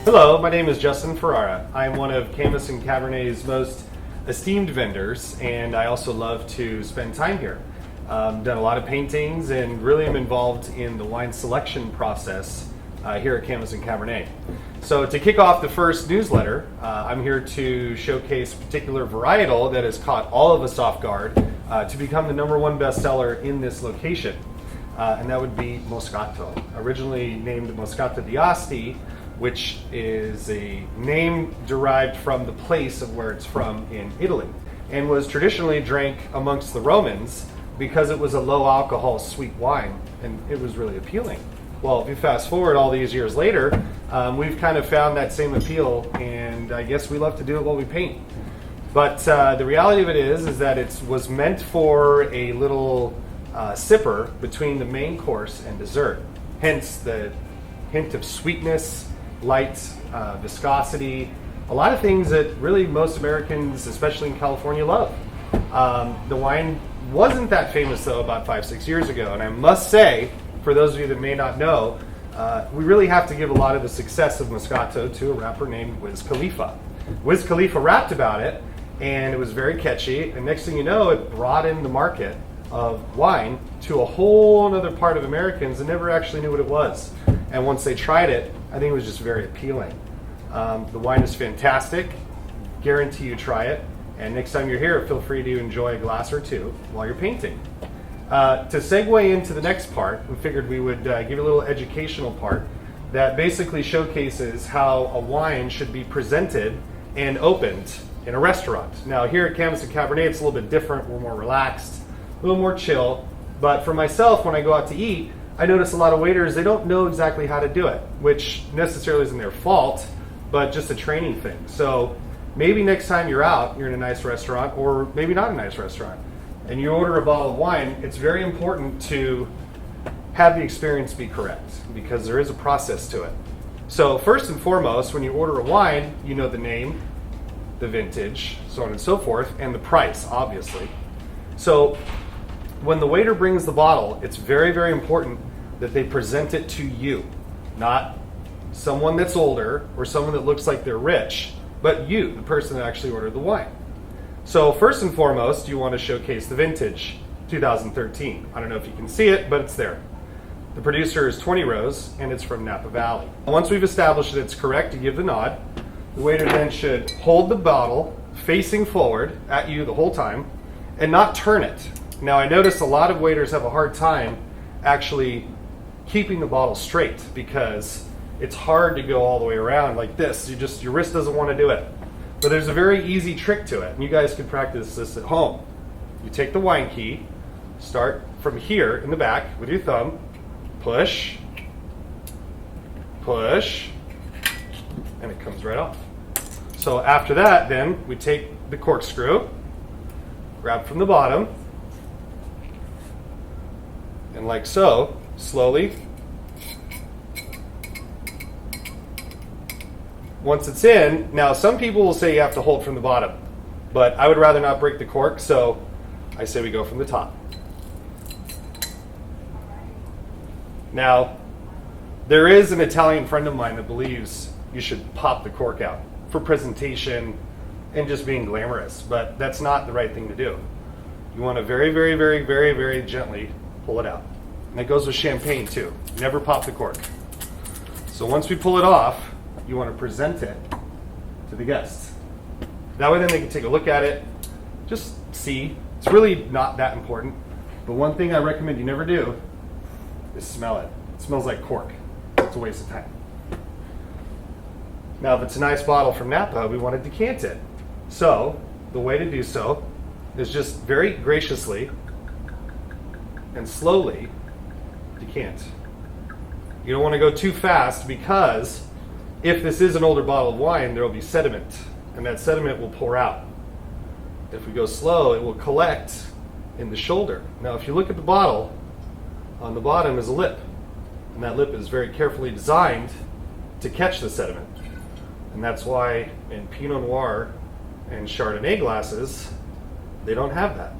Hello, my name is Justin Ferrara. I am one of Canvas and Cabernet's most esteemed vendors, and I also love to spend time here. Done a lot of paintings and really am involved in the wine selection process here at Canvas and Cabernet. So to kick off the first newsletter, I'm here to showcase a particular varietal that has caught all of us off guard to become the #1 bestseller in this location, and that would be Moscato. Originally named Moscato di Asti, which is a name derived from the place of where it's from in Italy, and was traditionally drank amongst the Romans because it was a low alcohol sweet wine, and it was really appealing. Well, if you fast forward all these years later, we've kind of found that same appeal, and I guess we love to do it while we paint. But the reality of it is that it was meant for a little sipper between the main course and dessert. Hence the hint of sweetness, light, viscosity, a lot of things that really most Americans, especially in California, love. The wine wasn't that famous though about 5-6 years ago, and I must say, for those of you that may not know, we really have to give a lot of the success of Moscato to a rapper named Wiz Khalifa. Wiz Khalifa rapped about it, and it was very catchy, and next thing you know, it broadened the market of wine to a whole other part of Americans that never actually knew what it was. And once they tried it, I think it was just very appealing. The wine is fantastic. Guarantee you try it. And next time you're here, feel free to enjoy a glass or two while you're painting. To segue into the next part, we figured we would give you a little educational part that basically showcases how a wine should be presented and opened in a restaurant. Now here at Canvas and Cabernet, it's a little bit different. We're more relaxed, a little more chill. But for myself, when I go out to eat, I notice a lot of waiters, they don't know exactly how to do it, which necessarily isn't their fault, but just a training thing. So maybe next time you're out, you're in a nice restaurant, or maybe not a nice restaurant, and you order a bottle of wine, it's very important to have the experience be correct, because there is a process to it. So first and foremost, when you order a wine, you know the name, the vintage, so on and so forth, and the price, obviously. So when the waiter brings the bottle, it's very, very important that they present it to you, not someone that's older or someone that looks like they're rich, but you, the person that actually ordered the wine. So first and foremost, you want to showcase the vintage 2013. I don't know if you can see it, but it's there. The producer is 20 Rows, and it's from Napa Valley. Once we've established that it's correct, you give the nod. The waiter then should hold the bottle facing forward at you the whole time and not turn it. Now I notice a lot of waiters have a hard time actually keeping the bottle straight because it's hard to go all the way around like this. Your wrist doesn't want to do it. But there's a very easy trick to it, and you guys can practice this at home. You take the wine key, start from here in the back with your thumb, push, push, and it comes right off. So after that, then we take the corkscrew, grab from the bottom, and like so, slowly. Once it's in, now some people will say you have to hold from the bottom, but I would rather not break the cork, so I say we go from the top. Now, there is an Italian friend of mine that believes you should pop the cork out for presentation and just being glamorous, but that's not the right thing to do. You want to very, very, very, very, very gently pull it out. And that goes with champagne too. Never pop the cork. So once we pull it off, you want to present it to the guests. That way then they can take a look at it, just see. It's really not that important, but one thing I recommend you never do is smell it. It smells like cork. It's a waste of time. Now if it's a nice bottle from Napa, we want to decant it. So the way to do so is just very graciously and slowly decant. You don't want to go too fast because if this is an older bottle of wine, there will be sediment, and that sediment will pour out. If we go slow, it will collect in the shoulder. Now, if you look at the bottle, on the bottom is a lip, and that lip is very carefully designed to catch the sediment. And that's why in Pinot Noir and Chardonnay glasses, they don't have that,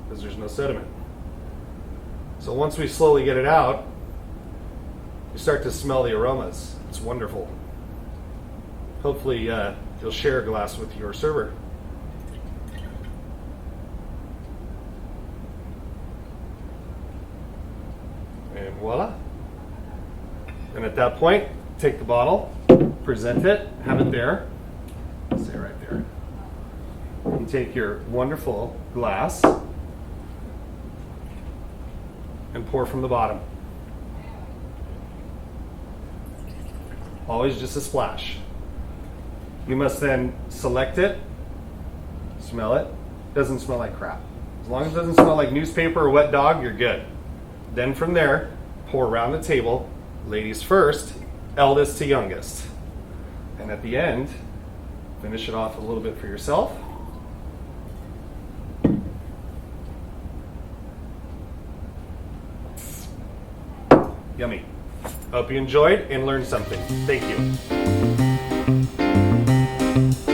because there's no sediment. So once we slowly get it out, you start to smell the aromas. It's wonderful. Hopefully you'll share a glass with your server. And voila. And at that point, take the bottle, present it, have it there. Stay right there. You take your wonderful glass and pour from the bottom. Always just a splash. You must then select it, smell it. Doesn't smell like crap. As long as it doesn't smell like newspaper or wet dog, you're good. Then from there, pour around the table, ladies first, eldest to youngest. And at the end, finish it off a little bit for yourself. Yummy. Hope you enjoyed and learned something. Thank you.